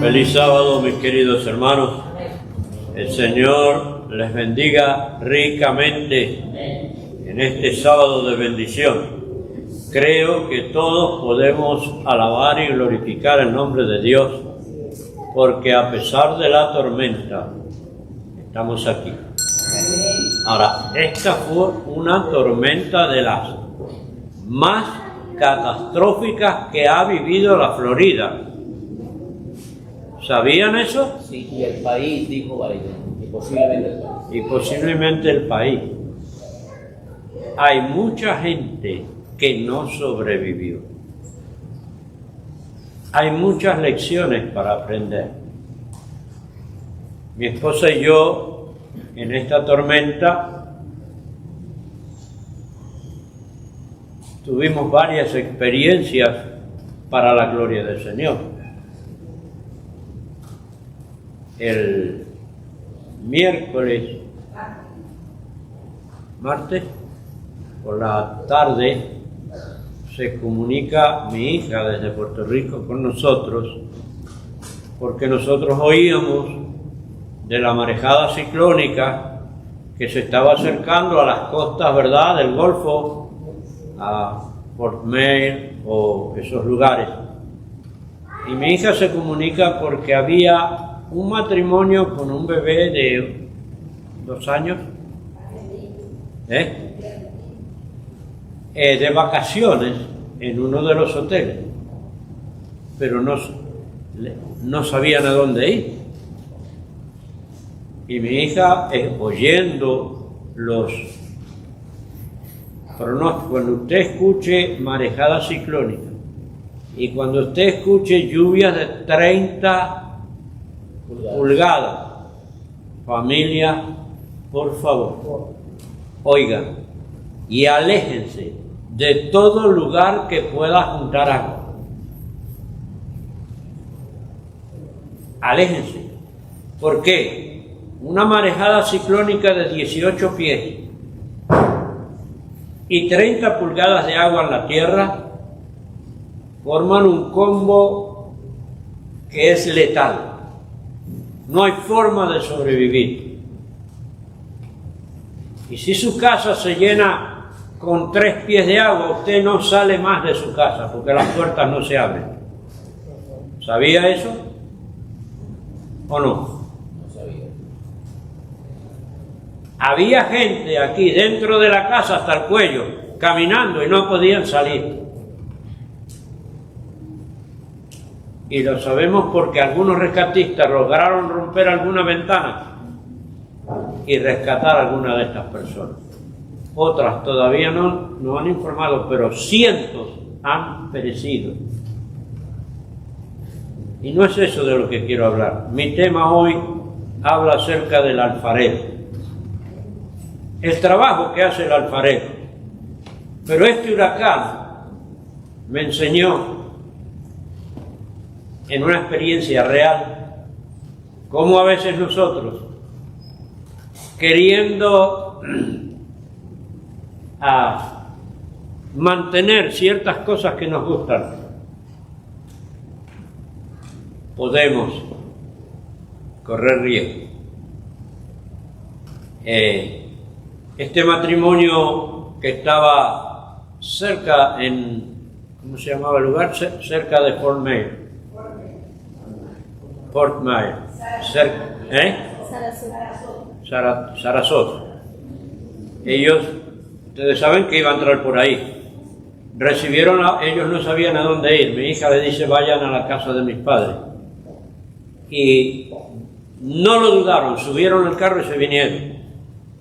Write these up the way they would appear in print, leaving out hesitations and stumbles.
Feliz sábado, mis queridos hermanos. El Señor les bendiga ricamente en este sábado de bendición. Creo que todos podemos alabar y glorificar el nombre de Dios, porque a pesar de la tormenta, estamos aquí. Ahora, esta fue una tormenta de las más catastróficas que ha vivido la Florida. ¿Sabían eso? Sí, y el país, dijo Biden, y posiblemente el país. Y posiblemente el país. Hay mucha gente que no sobrevivió. Hay muchas lecciones para aprender. Mi esposa y yo, en esta tormenta, tuvimos varias experiencias para la gloria del Señor. El martes, por la tarde, se comunica mi hija desde Puerto Rico con nosotros, porque nosotros oíamos de la marejada ciclónica que se estaba acercando a las costas, ¿verdad?, del Golfo, a Fort Myers o esos lugares. Y mi hija se comunica porque había un matrimonio con un bebé de 2 años, de vacaciones en uno de los hoteles, pero no sabían a dónde ir. Y mi hija, oyendo los pronósticos, cuando usted escuche marejada ciclónica y cuando usted escuche lluvias de 30 pulgadas, familia, por favor, oigan y aléjense de todo lugar que pueda juntar agua. Aléjense. ¿Por qué? Una marejada ciclónica de 18 pies y 30 pulgadas de agua en la tierra forman un combo que es letal. No hay forma de sobrevivir. Y si su casa se llena con 3 pies de agua, usted no sale más de su casa porque las puertas no se abren. ¿Sabía eso? ¿O no? No sabía. Había gente aquí dentro de la casa hasta el cuello, caminando y no podían salir. Y lo sabemos porque algunos rescatistas lograron romper alguna ventana y rescatar a alguna de estas personas. Otras todavía no han informado, pero cientos han perecido. Y no es eso de lo que quiero hablar. Mi tema hoy habla acerca del alfarero. El trabajo que hace el alfarero. Pero este huracán me enseñó en una experiencia real cómo a veces nosotros, queriendo mantener ciertas cosas que nos gustan, podemos correr riesgo. Este matrimonio que estaba cerca ¿cómo se llamaba el lugar? Cerca de Fort Myers. Fort Myers. Sarasota. Ellos, ustedes saben que iba a entrar por ahí. Ellos no sabían a dónde ir. Mi hija le dice, vayan a la casa de mis padres. Y no lo dudaron, subieron el carro y se vinieron.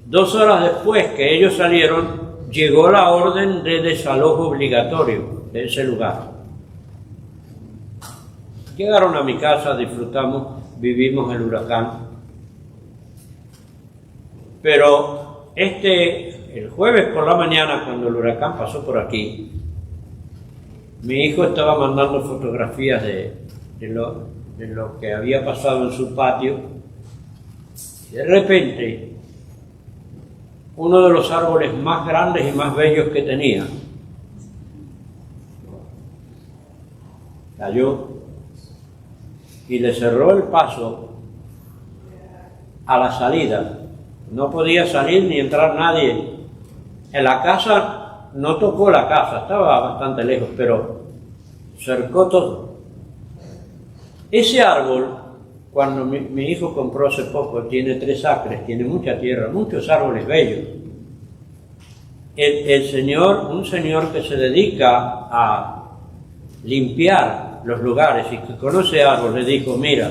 2 horas después que ellos salieron, llegó la orden de desalojo obligatorio de ese lugar. Llegaron a mi casa, disfrutamos, vivimos el huracán. Pero el jueves por la mañana, cuando el huracán pasó por aquí, mi hijo estaba mandando fotografías de lo que había pasado en su patio. De repente, uno de los árboles más grandes y más bellos que tenía cayó y le cerró el paso a la salida. No podía salir ni entrar nadie. En la casa, no tocó la casa, estaba bastante lejos, pero cercó todo. Ese árbol, cuando mi hijo compró hace poco, tiene 3 acres, tiene mucha tierra, muchos árboles bellos. El señor, un señor que se dedica a limpiar los lugares y que conoce árboles, le dijo, mira,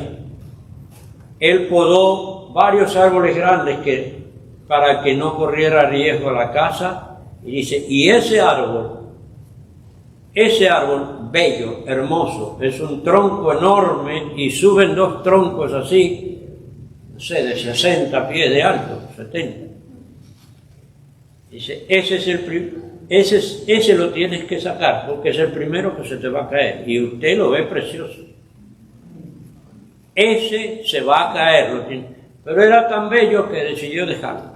él podó varios árboles grandes para que no corriera riesgo la casa, y dice, y ese árbol bello, hermoso, es un tronco enorme y suben 2 troncos así, no sé, de 60 pies de alto, 70. Dice, ese lo tienes que sacar porque es el primero que se te va a caer y usted lo ve precioso. Ese se va a caer, pero era tan bello que decidió dejarlo.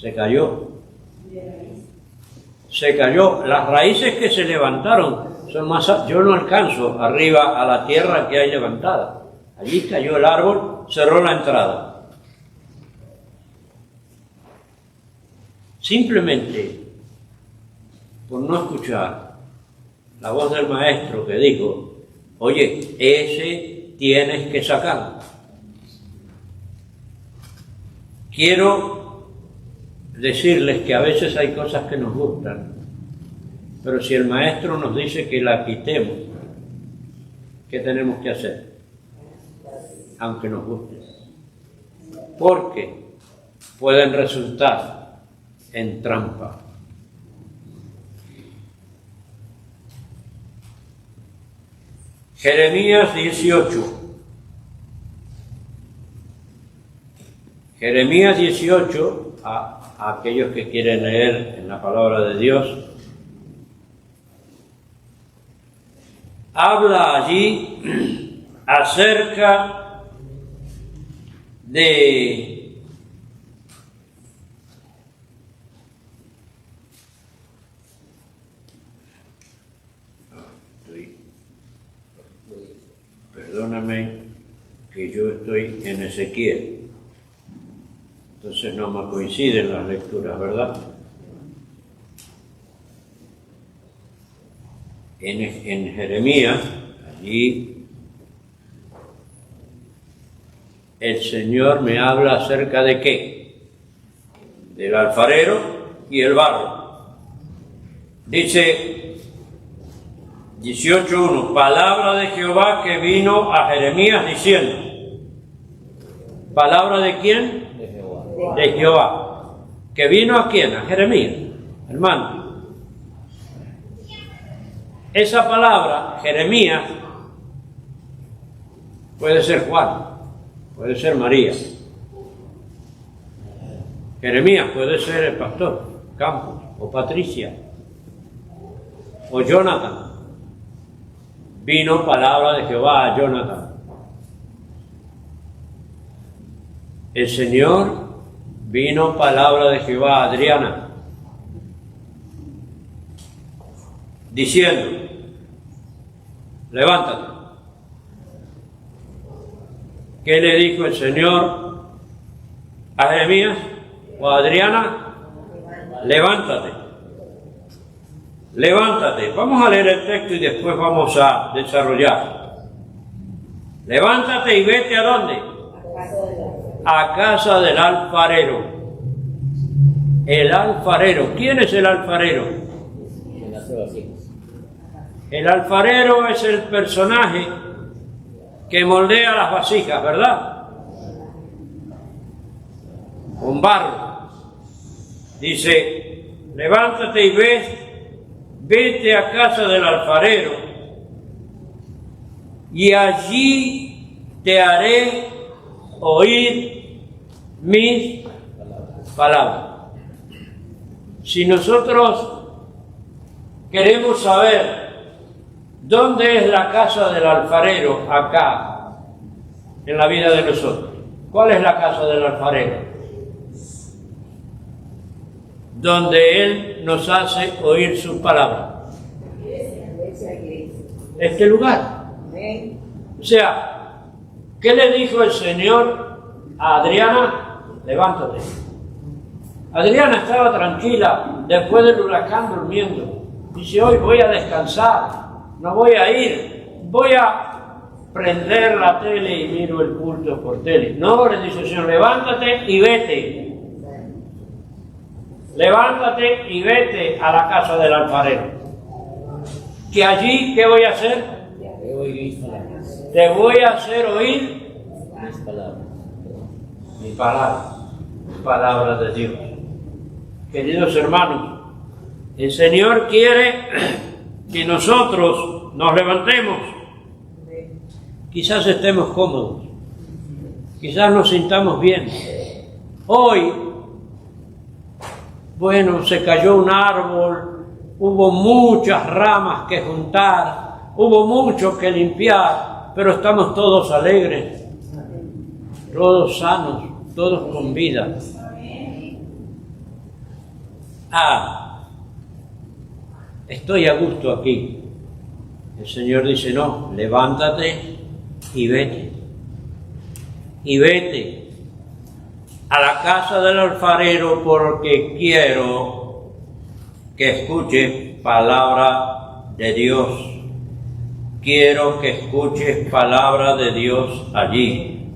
Se cayó. Las raíces que se levantaron son más altas. Yo no alcanzo arriba a la tierra que hay levantada. Allí cayó el árbol, cerró la entrada. Simplemente por no escuchar la voz del maestro que dijo, oye, ese tienes que sacarlo. Quiero decirles que a veces hay cosas que nos gustan, pero si el maestro nos dice que la quitemos, ¿qué tenemos que hacer? Aunque nos guste. Porque pueden resultar en trampa. Jeremías 18. Jeremías 18, a aquellos que quieren leer en la palabra de Dios, habla allí acerca de perdóname que yo estoy en Ezequiel, entonces no me coinciden las lecturas, ¿verdad? En Jeremías, allí el Señor me habla acerca de ¿qué? Del alfarero y el barro. Dice 18:1, palabra de Jehová que vino a Jeremías diciendo. ¿Palabra de quién? De Jehová. De Jehová. ¿Que vino a quién? A Jeremías, hermano. Esa palabra, Jeremías, puede ser Juan, puede ser María. Jeremías puede ser el pastor Campos, o Patricia, o Jonathan. Vino palabra de Jehová a Jonathan. El Señor vino palabra de Jehová a Adriana, diciendo, levántate. ¿Qué le dijo el Señor a Jeremías o a Adriana? Levántate. Levántate. Vamos a leer el texto y después vamos a desarrollar. Levántate y vete ¿a dónde? A casa del alfarero. El alfarero. ¿Quién es el alfarero? El alfarero es el personaje que moldea las vasijas, ¿verdad? Con barro. Dice, levántate y vete a casa del alfarero y allí te haré oír mis palabras. Si nosotros queremos saber ¿dónde es la casa del alfarero acá, en la vida de nosotros? ¿Cuál es la casa del alfarero? Donde Él nos hace oír sus palabras. Este lugar. O sea, ¿qué le dijo el Señor a Adriana? Levántate. Adriana estaba tranquila después del huracán durmiendo. Dice, hoy voy a descansar, no voy a ir, voy a prender la tele y miro el culto por tele. No, le dice el Señor, levántate y vete. Levántate y vete a la casa del alfarero. Que allí, ¿qué voy a hacer? Te voy a hacer oír mi palabra, palabra de Dios. Queridos hermanos, el Señor quiere que nosotros nos levantemos. Quizás estemos cómodos, quizás nos sintamos bien. Hoy, bueno, se cayó un árbol, hubo muchas ramas que juntar, hubo mucho que limpiar, pero estamos todos alegres, todos sanos, todos con vida. Estoy a gusto aquí. El Señor dice, no, levántate y vete. Y vete a la casa del alfarero porque quiero que escuches palabra de Dios. Quiero que escuches palabra de Dios allí.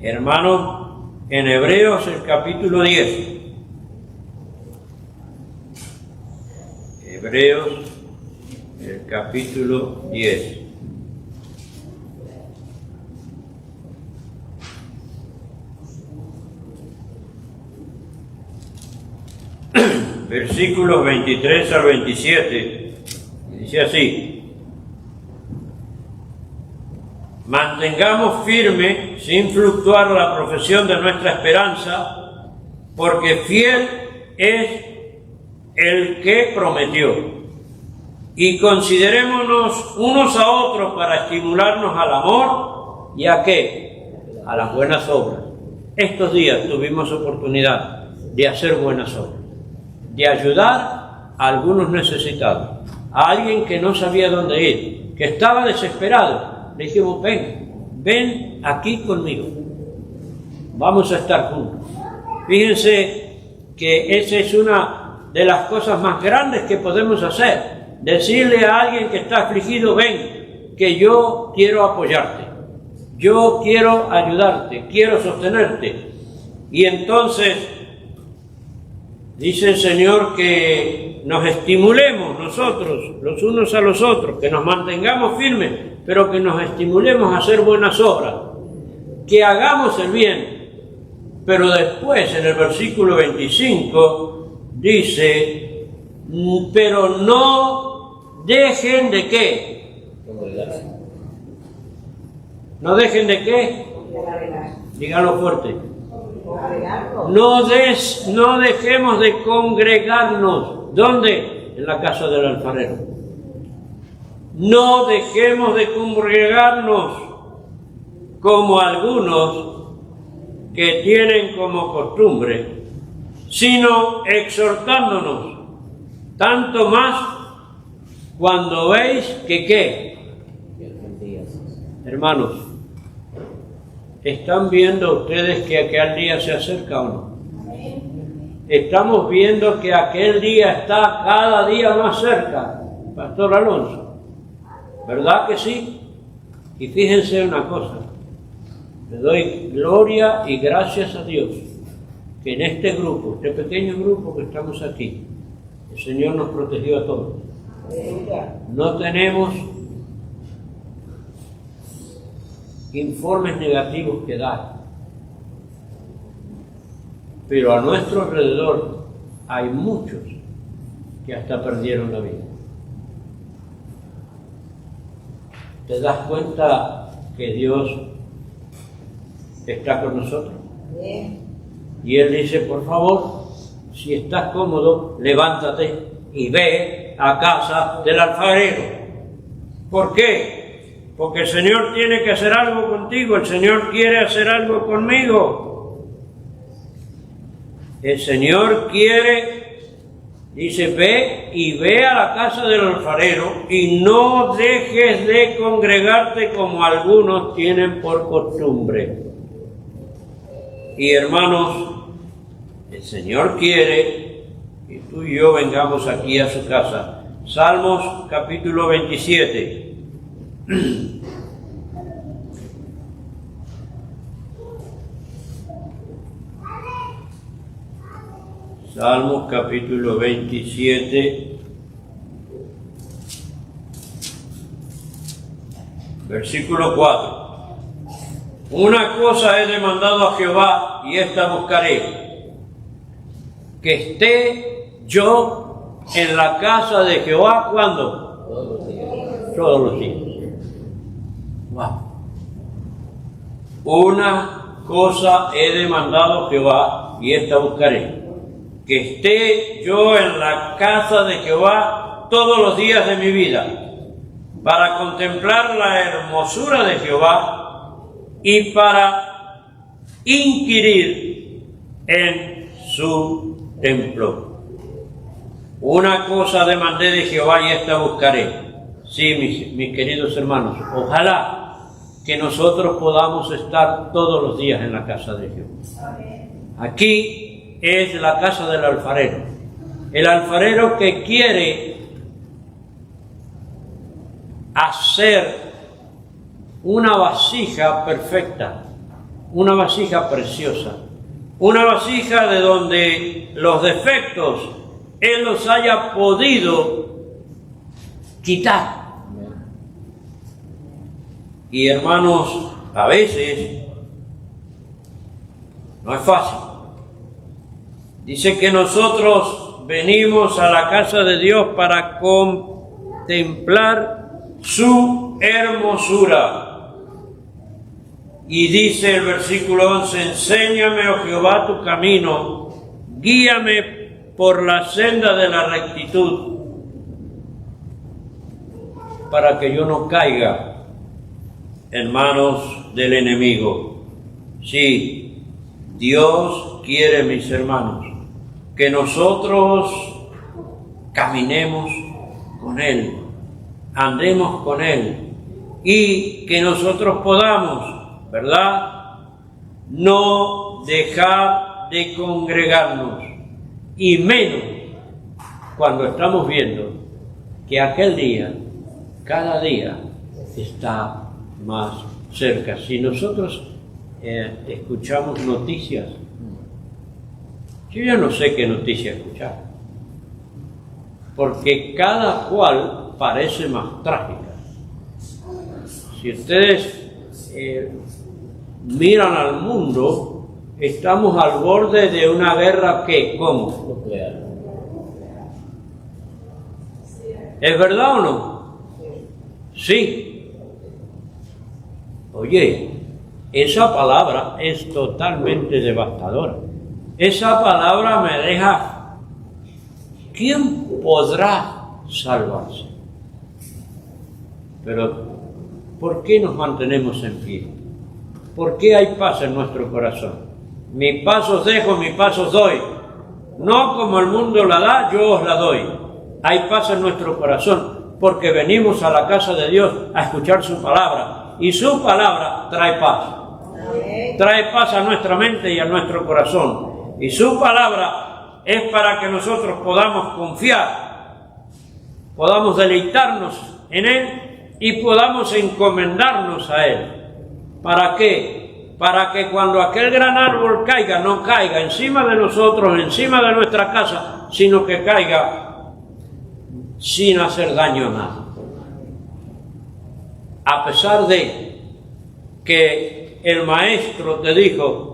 Hermanos, en Hebreos el capítulo 10. Hebreos, el capítulo 10. Versículos 23 al 27. Dice así: mantengamos firme, sin fluctuar, la profesión de nuestra esperanza, porque fiel es el que prometió. Y considerémonos unos a otros para estimularnos al amor y ¿a qué? A las buenas obras. Estos días tuvimos oportunidad de hacer buenas obras, de ayudar a algunos necesitados, a alguien que no sabía dónde ir, que estaba desesperado. Le dijimos, ven aquí conmigo, vamos a estar juntos. Fíjense que esa es una de las cosas más grandes que podemos hacer, decirle a alguien que está afligido, ven, que yo quiero apoyarte, yo quiero ayudarte, quiero sostenerte. Y entonces dice el Señor que nos estimulemos nosotros, los unos a los otros, que nos mantengamos firmes, pero que nos estimulemos a hacer buenas obras, que hagamos el bien. Pero después, en el versículo 25, dice, pero no dejen de qué. ¿No dejen de qué? Díganlo fuerte. No dejemos de congregarnos. ¿Dónde? En la casa del alfarero. No dejemos de congregarnos como algunos que tienen como costumbre, sino exhortándonos, tanto más cuando veis que ¿qué? Hermanos, ¿están viendo ustedes que aquel día se acerca o no? Estamos viendo que aquel día está cada día más cerca, Pastor Alonso, ¿verdad que sí? Y fíjense una cosa, le doy gloria y gracias a Dios que en este grupo, este pequeño grupo que estamos aquí, el Señor nos protegió a todos. No tenemos informes negativos que dar, pero a nuestro alrededor hay muchos que hasta perdieron la vida. ¿Te das cuenta que Dios está con nosotros? Y Él dice, por favor, si estás cómodo, levántate y ve a casa del alfarero. ¿Por qué? Porque el Señor tiene que hacer algo contigo, el Señor quiere hacer algo conmigo. El Señor quiere Dice, ve y ve a la casa del alfarero y no dejes de congregarte como algunos tienen por costumbre. Y hermanos, el Señor quiere que tú y yo vengamos aquí a su casa. Salmos capítulo 27. Salmos capítulo 27, versículo 4. Una cosa he demandado a Jehová y esta buscaré, que esté yo en la casa de Jehová, ¿cuándo? Todos los días. Todos los días. Wow. Una cosa he demandado a Jehová y esta buscaré, que esté yo en la casa de Jehová todos los días de mi vida, para contemplar la hermosura de Jehová y para inquirir en su templo. Una cosa demandé de Jehová y esta buscaré. Sí, mis queridos hermanos, ojalá que nosotros podamos estar todos los días en la casa de Jehová. Aquí es la casa del alfarero. El alfarero que quiere hacer una vasija perfecta, una vasija preciosa, una vasija de donde los defectos Él los haya podido quitar. Y hermanos, a veces no es fácil. Dice que nosotros venimos a la casa de Dios para contemplar su hermosura. Y dice el versículo 11, enséñame, oh Jehová, tu camino, guíame por la senda de la rectitud, para que yo no caiga en manos del enemigo. Sí, Dios quiere, mis hermanos, que nosotros caminemos con Él, andemos con Él y que nosotros podamos, ¿verdad?, no dejar de congregarnos, y menos cuando estamos viendo que aquel día, cada día, está más cerca. Si nosotros escuchamos noticias, yo ya no sé qué noticia escuchar, porque cada cual parece más trágica. Si ustedes miran al mundo, estamos al borde de una guerra que, ¿cómo? Nuclear. ¿Es verdad o no? Sí. Oye, esa palabra es totalmente devastadora. Esa palabra me deja, ¿quién podrá salvarse? Pero, ¿por qué nos mantenemos en pie? ¿Por qué hay paz en nuestro corazón? Mi paz os dejo, mi paz os doy. No como el mundo la da, yo os la doy. Hay paz en nuestro corazón, porque venimos a la casa de Dios a escuchar su palabra. Y su palabra trae paz. Trae paz a nuestra mente y a nuestro corazón. Y su palabra es para que nosotros podamos confiar, podamos deleitarnos en Él y podamos encomendarnos a Él. ¿Para qué? Para que cuando aquel gran árbol caiga, no caiga encima de nosotros, encima de nuestra casa, sino que caiga sin hacer daño a nadie. A pesar de que el maestro te dijo,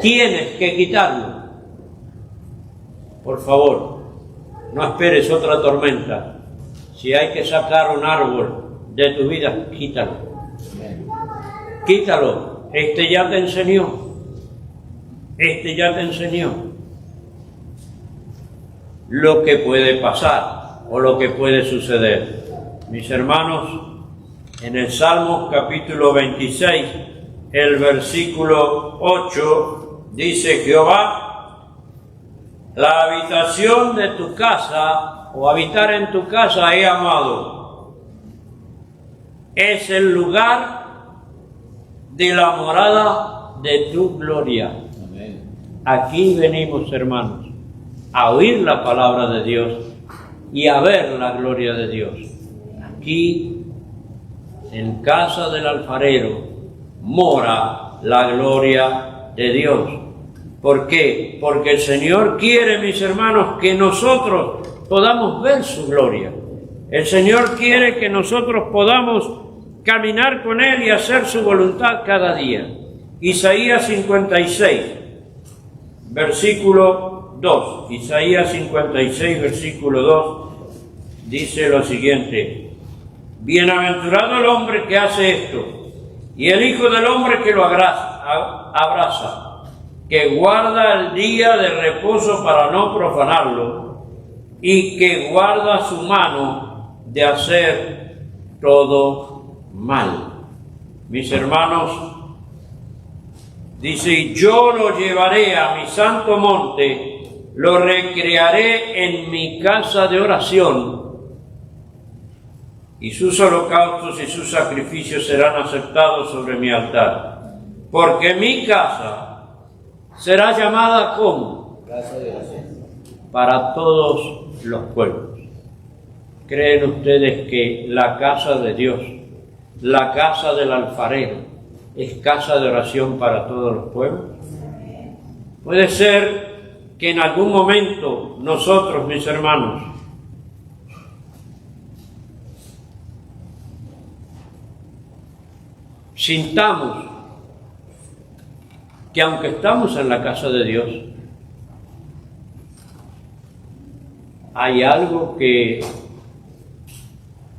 tienes que quitarlo. Por favor, no esperes otra tormenta. Si hay que sacar un árbol de tu vida, quítalo. Quítalo. Este ya te enseñó. Este ya te enseñó lo que puede pasar o lo que puede suceder. Mis hermanos, en el Salmo capítulo 26, el versículo 8, dice Jehová, La habitación de tu casa, o habitar en tu casa, he amado, es el lugar de la morada de tu gloria. Amén. Aquí venimos, hermanos, a oír la palabra de Dios y a ver la gloria de Dios. Aquí, en casa del alfarero, mora la gloria de Dios. ¿Por qué? Porque el Señor quiere, mis hermanos, que nosotros podamos ver su gloria. El Señor quiere que nosotros podamos caminar con Él y hacer su voluntad cada día. Isaías 56, versículo 2. Isaías 56, versículo 2, dice lo siguiente: bienaventurado el hombre que hace esto, y el Hijo del hombre que lo abraza, que guarda el día de reposo para no profanarlo, y que guarda su mano de hacer todo mal. Mis hermanos, dice: yo lo llevaré a mi santo monte, lo recrearé en mi casa de oración, y sus holocaustos y sus sacrificios serán aceptados sobre mi altar, porque mi casa será llamada como Casa de oración. para todos los pueblos. ¿Creen ustedes que la casa de Dios, la casa del alfarero, es casa de oración para todos los pueblos? Puede ser que en algún momento nosotros, mis hermanos, sintamos que aunque estamos en la casa de Dios, hay algo que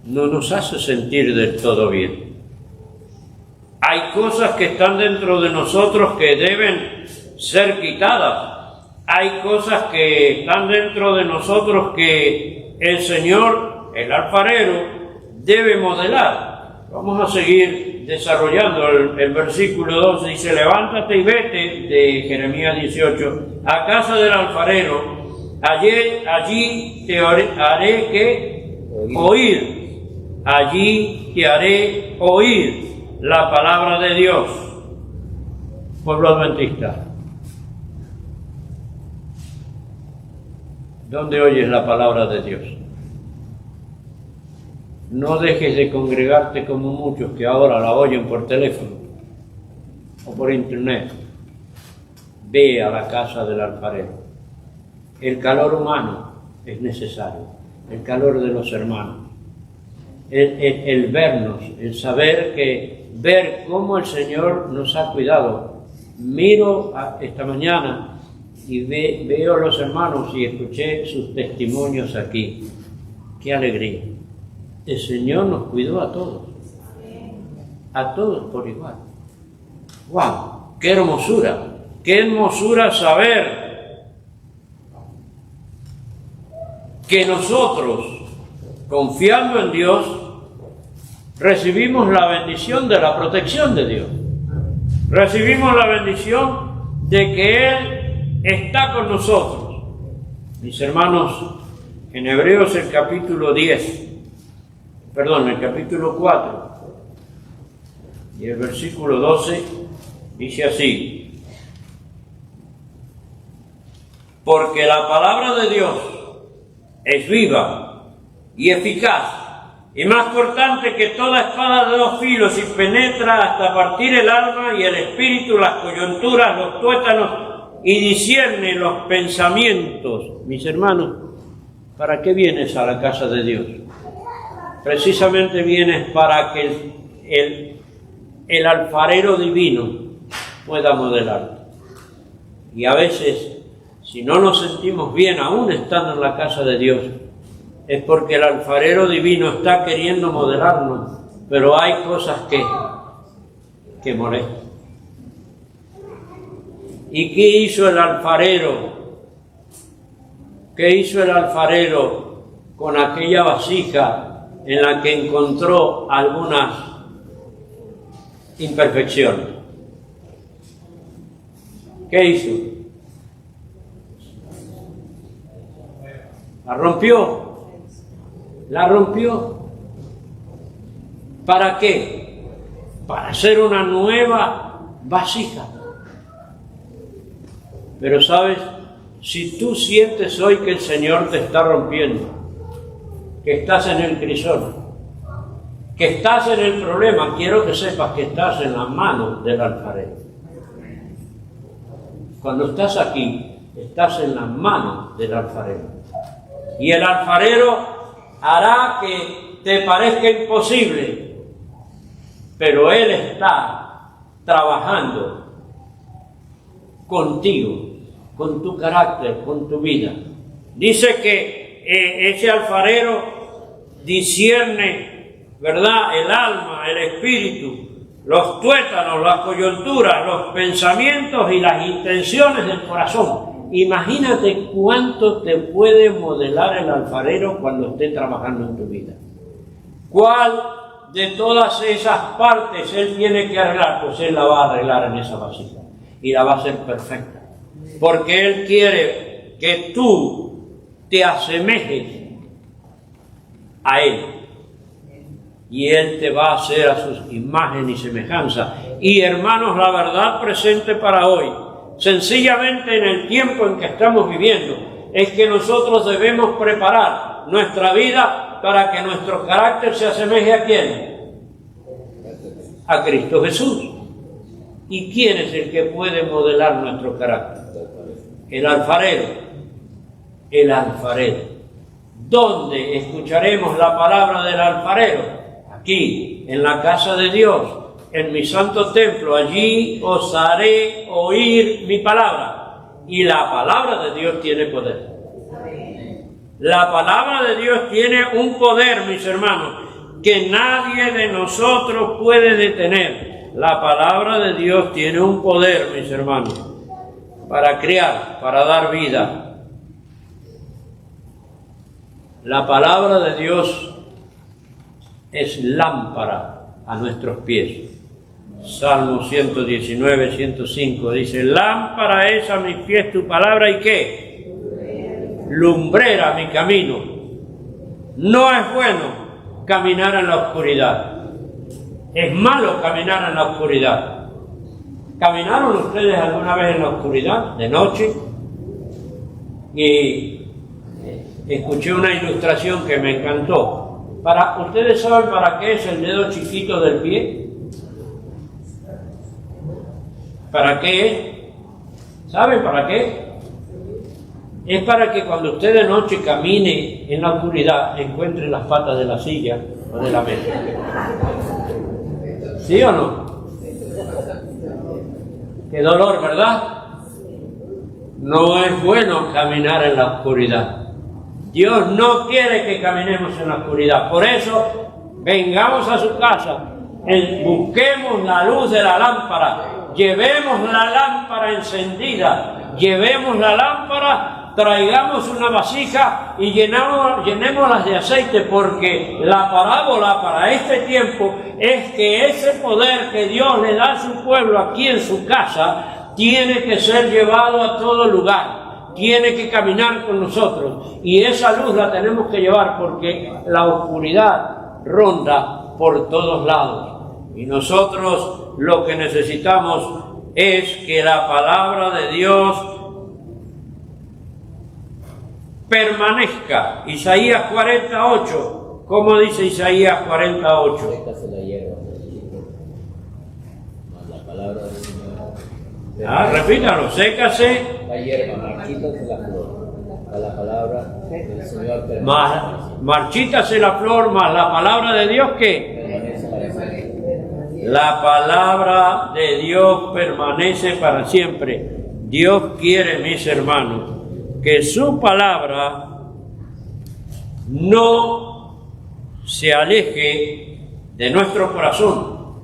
no nos hace sentir del todo bien. Hay cosas que están dentro de nosotros que deben ser quitadas. Hay cosas que están dentro de nosotros que el Señor, el alfarero, debe modelar. Vamos a seguir desarrollando el versículo 2, dice: levántate y vete, de Jeremías 18, a casa del alfarero, allí te haré que oír, allí te haré oír la palabra de Dios. Pueblo adventista, ¿dónde oyes la palabra de Dios? No dejes de congregarte como muchos que ahora la oyen por teléfono o por internet. Ve a la casa del alfarero. El calor humano es necesario, el calor de los hermanos, el vernos, el ver cómo el Señor nos ha cuidado. Miro esta mañana y veo a los hermanos y escuché sus testimonios aquí. ¡Qué alegría! El Señor nos cuidó a todos por igual. ¡Wow! ¡Qué hermosura! ¡Qué hermosura saber que nosotros, confiando en Dios, recibimos la bendición de la protección de Dios? Recibimos la bendición de que Él está con nosotros. Mis hermanos, en Hebreos el capítulo 4 y el versículo 12 dice así: porque la palabra de Dios es viva y eficaz y más cortante que toda espada de dos filos, y penetra hasta partir el alma y el espíritu, las coyunturas, los tuétanos, y discierne los pensamientos. Mis hermanos, ¿para qué vienes a la casa de Dios? Precisamente vienes para que el alfarero divino pueda modelarte. Y a veces, si no nos sentimos bien aún estando en la casa de Dios, es porque el alfarero divino está queriendo modelarnos, pero hay cosas que molestan. ¿Y qué hizo el alfarero? ¿Qué hizo el alfarero con aquella vasija en la que encontró algunas imperfecciones? ¿Qué hizo? La rompió. La rompió. ¿Para qué? Para hacer una nueva vasija. Pero sabes, si tú sientes hoy que el Señor te está rompiendo, que estás en el crisol, que estás en el problema, quiero que sepas que estás en las manos del alfarero. Cuando estás aquí, estás en las manos del alfarero. Y el alfarero hará que te parezca imposible, pero Él está trabajando contigo, con tu carácter, con tu vida. Dice que ese alfarero discierne, ¿verdad?, el alma, el espíritu, los tuétanos, las coyunturas, los pensamientos y las intenciones del corazón. Imagínate cuánto te puede modelar el alfarero cuando esté trabajando en tu vida. ¿Cuál de todas esas partes Él tiene que arreglar? Pues Él la va a arreglar en esa vasija y la va a hacer perfecta. Porque Él quiere que tú te asemejes a Él. Y Él te va a hacer a sus imagen y semejanza. Y hermanos, la verdad presente para hoy, sencillamente en el tiempo en que estamos viviendo, es que nosotros debemos preparar nuestra vida para que nuestro carácter se asemeje ¿a quién? A Cristo Jesús. ¿Y quién es el que puede modelar nuestro carácter? El alfarero. El alfarero. ¿Dónde escucharemos la palabra del alfarero? Aquí, en la casa de Dios, en mi santo templo. Allí os haré oír mi palabra. Y la palabra de Dios tiene poder. La palabra de Dios tiene un poder, mis hermanos, que nadie de nosotros puede detener. La palabra de Dios tiene un poder, mis hermanos, para crear, para dar vida. La palabra de Dios es lámpara a nuestros pies. Salmo 119, 105 dice: lámpara es a mis pies tu palabra y ¿qué? Lumbrera mi camino. No es bueno caminar en la oscuridad. Es malo caminar en la oscuridad. ¿Caminaron ustedes alguna vez en la oscuridad, de noche? Y escuché una ilustración que me encantó. ¿Ustedes saben para qué es el dedo chiquito del pie? ¿Para qué es? ¿Saben para qué? Es para que cuando usted de noche camine en la oscuridad encuentre las patas de la silla o de la mesa. ¿Sí o no? Qué dolor, ¿verdad? No es bueno caminar en la oscuridad. Dios no quiere que caminemos en la oscuridad. Por eso, vengamos a su casa, busquemos la luz de la lámpara, llevemos la lámpara encendida, llevemos la lámpara, traigamos una vasija y llenémoslas de aceite, porque la parábola para este tiempo es que ese poder que Dios le da a su pueblo aquí en su casa tiene que ser llevado a todo lugar, tiene que caminar con nosotros, y esa luz la tenemos que llevar porque la oscuridad ronda por todos lados, y nosotros lo que necesitamos es que la palabra de Dios permanezca. Isaías 48, ¿cómo dice Isaías 48? Sécase la hierba, mas la palabra del Señor. Repítalo, sécase La hierba, marchítase la flor, mas la palabra del Señor permanece. Marchítase la flor, mas la palabra de Dios, ¿qué? Permanece para siempre. La palabra de Dios permanece para siempre. Dios quiere, mis hermanos, que su palabra no se aleje de nuestro corazón.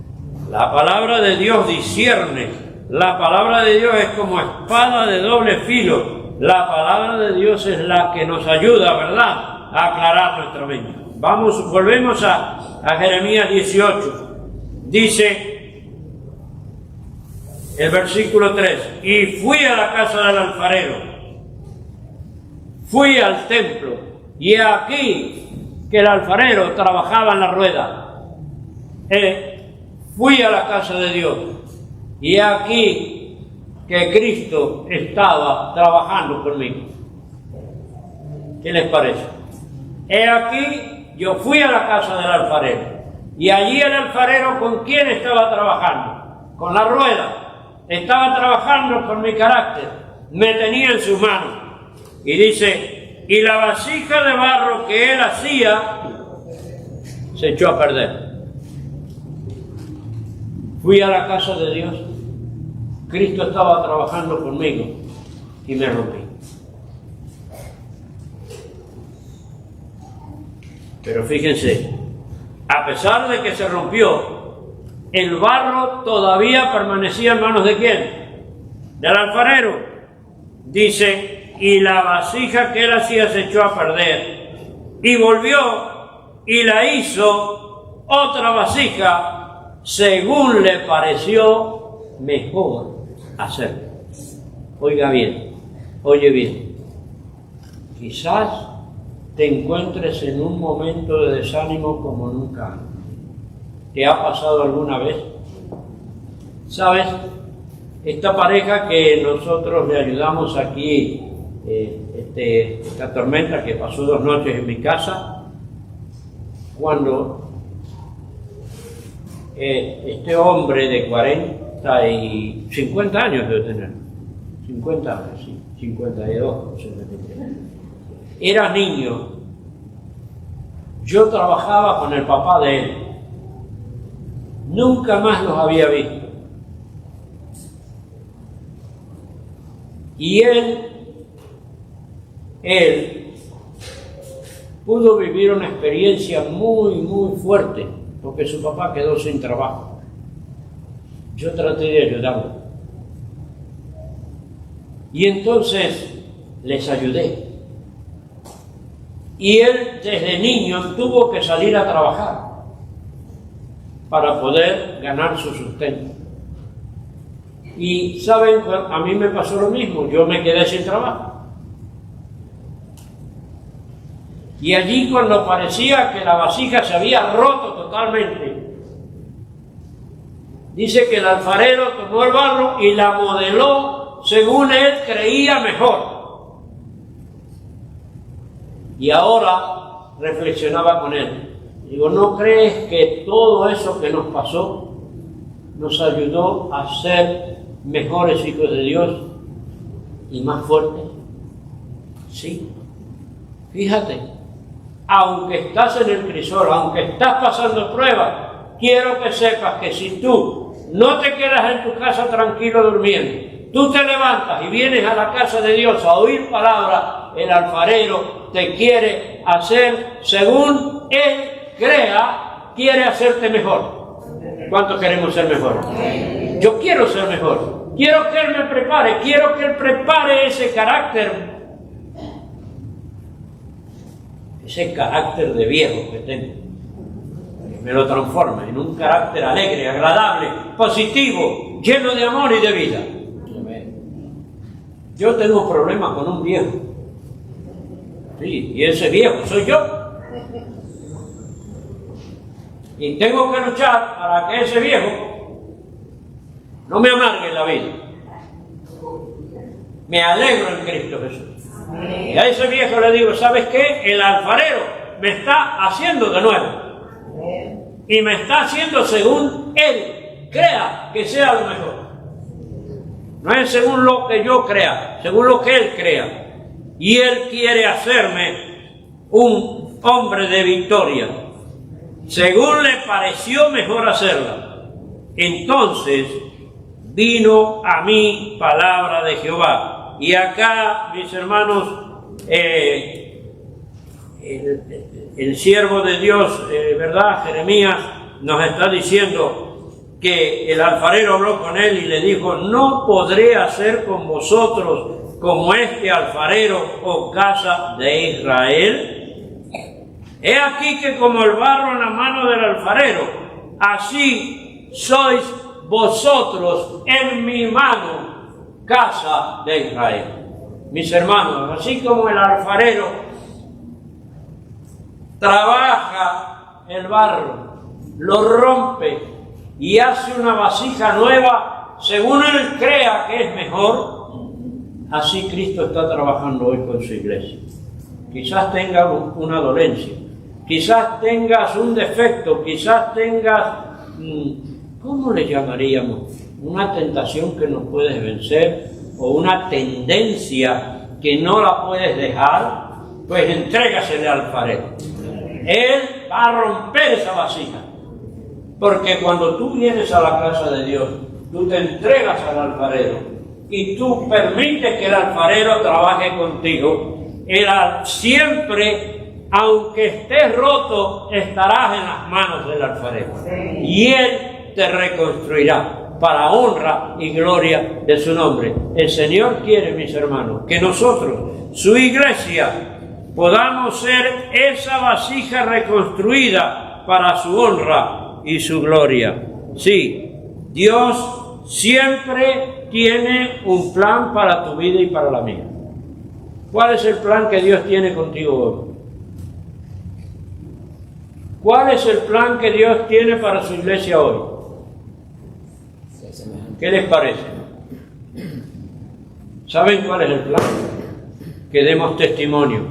La palabra de Dios discierne. La palabra de Dios es como espada de doble filo. La palabra de Dios es la que nos ayuda, ¿verdad?, a aclarar nuestra mente. Volvemos a Jeremías 18. Dice el versículo 3: y fui a la casa del alfarero. fui al templo y he aquí que el alfarero trabajaba en la rueda. Fui a la casa de Dios y he aquí que Cristo estaba trabajando conmigo. ¿Qué les parece? He aquí, yo fui a la casa del alfarero y allí el alfarero, ¿con quién estaba trabajando? Con la rueda. Estaba trabajando con mi carácter, me tenía en sus manos. Y dice, y la vasija de barro que él hacía se echó a perder. Fui a la casa de Dios, Cristo estaba trabajando conmigo y me rompí. Pero fíjense, a pesar de que se rompió, el barro todavía permanecía en manos de ¿quién? Del alfarero. Dice, y la vasija que él hacía se echó a perder. Y volvió y la hizo otra vasija según le pareció mejor hacerlo. Oiga bien, oye bien. Quizás te encuentres en un momento de desánimo como nunca antes. ¿Te ha pasado alguna vez? ¿Sabes? Esta pareja que nosotros le ayudamos aquí, esta tormenta que pasó 2 noches en mi casa, cuando este hombre de 40 y 50 años debe tener, 50 años, sí, 52, 73. Era niño, yo trabajaba con el papá de él, nunca más los había visto. Y él pudo vivir una experiencia muy, muy fuerte, porque su papá quedó sin trabajo. Yo traté de ayudarlo. Y entonces les ayudé. Y él desde niño tuvo que salir a trabajar para poder ganar su sustento. Y saben, a mí me pasó lo mismo, yo me quedé sin trabajo. Y allí cuando parecía que la vasija se había roto totalmente, dice que el alfarero tomó el barro y la modeló según él creía mejor. Y ahora reflexionaba con él. Digo, ¿no crees que todo eso que nos pasó nos ayudó a ser mejores hijos de Dios y más fuertes? Sí. Fíjate, aunque estás en el crisol, aunque estás pasando pruebas, quiero que sepas que si tú no te quedas en tu casa tranquilo durmiendo, tú te levantas y vienes a la casa de Dios a oír palabra, el alfarero te quiere hacer según él crea, quiere hacerte mejor. ¿Cuántos queremos ser mejor? Yo quiero ser mejor. Quiero que él me prepare, quiero que él prepare ese carácter de viejo que tengo, que me lo transforme en un carácter alegre, agradable, positivo, lleno de amor y de vida. Yo tengo problemas con un viejo, sí, y ese viejo soy yo, y tengo que luchar para que ese viejo no me amargue la vida. Me alegro en Cristo Jesús. Y a ese viejo le digo, ¿sabes qué? El alfarero me está haciendo de nuevo. Y me está haciendo según él crea que sea lo mejor. No es según lo que yo crea, según lo que él crea. Y él quiere hacerme un hombre de victoria, según le pareció mejor hacerla. Entonces vino a mí palabra de Jehová. Y acá, mis hermanos, el siervo de Dios, ¿verdad? Jeremías nos está diciendo que el alfarero habló con él y le dijo, no podré hacer con vosotros como este alfarero, oh casa de Israel. He aquí que como el barro en la mano del alfarero, así sois vosotros en mi mano, casa de Israel. mis hermanos, así como el alfarero trabaja el barro, lo rompe y hace una vasija nueva según él crea que es mejor, así Cristo está trabajando hoy con su iglesia. Quizás tengas una dolencia, quizás tengas un defecto, quizás tengas, ¿cómo le llamaríamos? Una tentación que no puedes vencer o una tendencia que no la puedes dejar, pues entrégasele al alfarero. Él va a romper esa vasija, porque cuando tú vienes a la casa de Dios, tú te entregas al alfarero y tú permites que el alfarero trabaje contigo. Siempre, aunque estés roto, estarás en las manos del alfarero y él te reconstruirá para honra y gloria de su nombre. El Señor quiere, mis hermanos, que nosotros, su iglesia, podamos ser esa vasija reconstruida para su honra y su gloria. Sí, Dios siempre tiene un plan para tu vida y para la mía. ¿Cuál es el plan que Dios tiene contigo hoy? ¿Cuál es el plan que Dios tiene para su iglesia hoy? ¿Qué les parece? ¿Saben cuál es el plan? Que demos testimonio.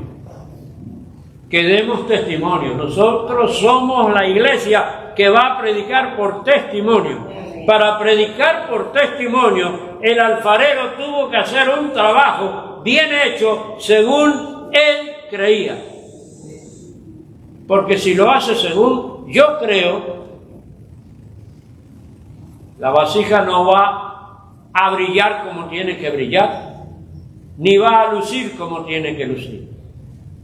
Que demos testimonio. Nosotros somos la iglesia que va a predicar por testimonio. Para predicar por testimonio, el alfarero tuvo que hacer un trabajo bien hecho según él creía. Porque si lo hace según yo creo, la vasija no va a brillar como tiene que brillar, ni va a lucir como tiene que lucir.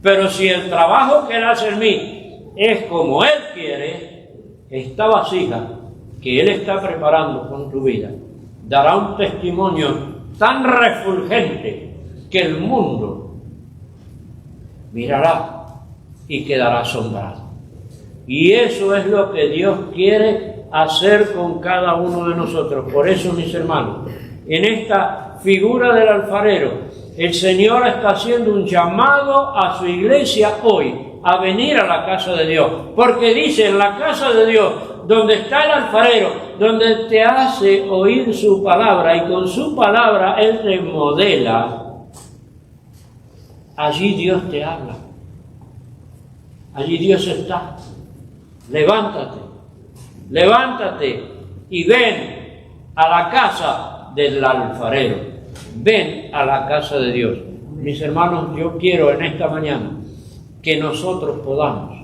Pero si el trabajo que él hace en mí es como él quiere, esta vasija que él está preparando con tu vida dará un testimonio tan refulgente que el mundo mirará y quedará asombrado. Y eso es lo que Dios quiere hacer con cada uno de nosotros. Por eso, mis hermanos, en esta figura del alfarero, el Señor está haciendo un llamado a su iglesia hoy a venir a la casa de Dios, porque dice: en la casa de Dios, donde está el alfarero, donde te hace oír su palabra, y con su palabra Él te modela, allí Dios te habla, allí Dios está. Levántate y ven a la casa del alfarero, ven a la casa de Dios. Mis hermanos, yo quiero en esta mañana que nosotros podamos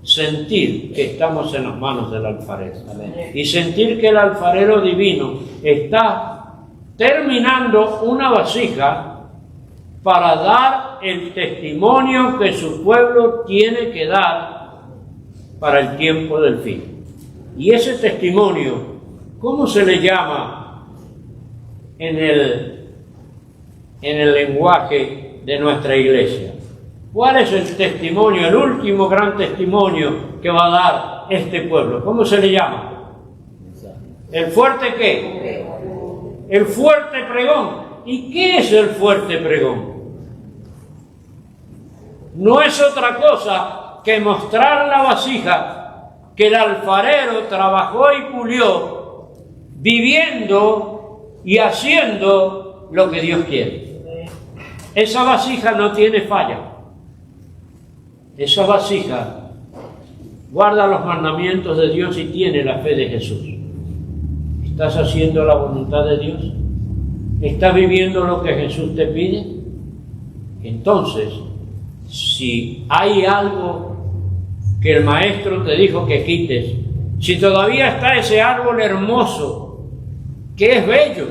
sentir que estamos en las manos del alfarero. Amén. Y sentir que el alfarero divino está terminando una vasija para dar el testimonio que su pueblo tiene que dar para el tiempo del fin. Y ese testimonio, ¿cómo se le llama en el lenguaje de nuestra iglesia? ¿Cuál es el testimonio, el último gran testimonio que va a dar este pueblo? ¿Cómo se le llama? ¿El fuerte qué? El fuerte pregón. ¿Y qué es el fuerte pregón? No es otra cosa que mostrar la vasija que el alfarero trabajó y pulió, viviendo y haciendo lo que Dios quiere. Esa vasija no tiene falla. Esa vasija guarda los mandamientos de Dios y tiene la fe de Jesús. ¿Estás haciendo la voluntad de Dios? ¿Estás viviendo lo que Jesús te pide? Entonces, si hay algo que el maestro te dijo que quites, si todavía está ese árbol hermoso, que es bello,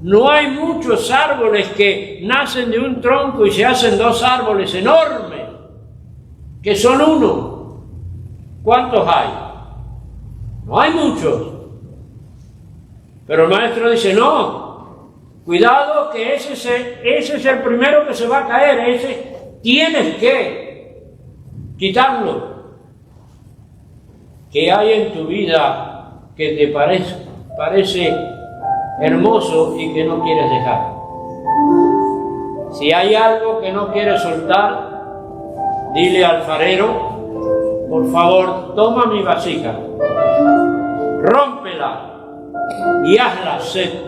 no hay muchos árboles que nacen de un tronco y se hacen dos árboles enormes, que son uno. ¿Cuántos hay? No hay muchos. Pero el maestro dice: no, cuidado, que ese es el primero que se va a caer, ese tienes que quitarlo. ¿Qué hay en tu vida que te parece hermoso y que no quieres dejar? Si hay algo que no quieres soltar, dile al alfarero, por favor, toma mi vasija, rómpela y hazla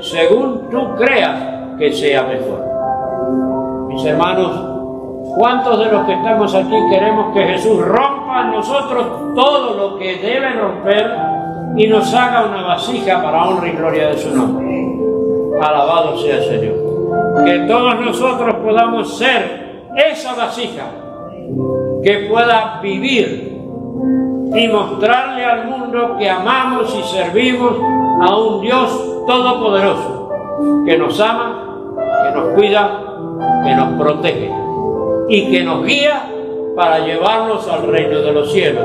según tú creas que sea mejor. Mis hermanos, ¿cuántos de los que estamos aquí queremos que Jesús rompa en nosotros todo lo que debe romper y nos haga una vasija para honra y gloria de su nombre? Alabado sea el Señor. Que todos nosotros podamos ser esa vasija que pueda vivir y mostrarle al mundo que amamos y servimos a un Dios todopoderoso, que nos ama, que nos cuida, que nos protege y que nos guía para llevarnos al reino de los cielos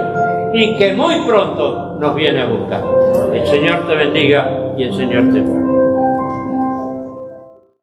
y que muy pronto nos viene a buscar. El Señor te bendiga y el Señor te guarde.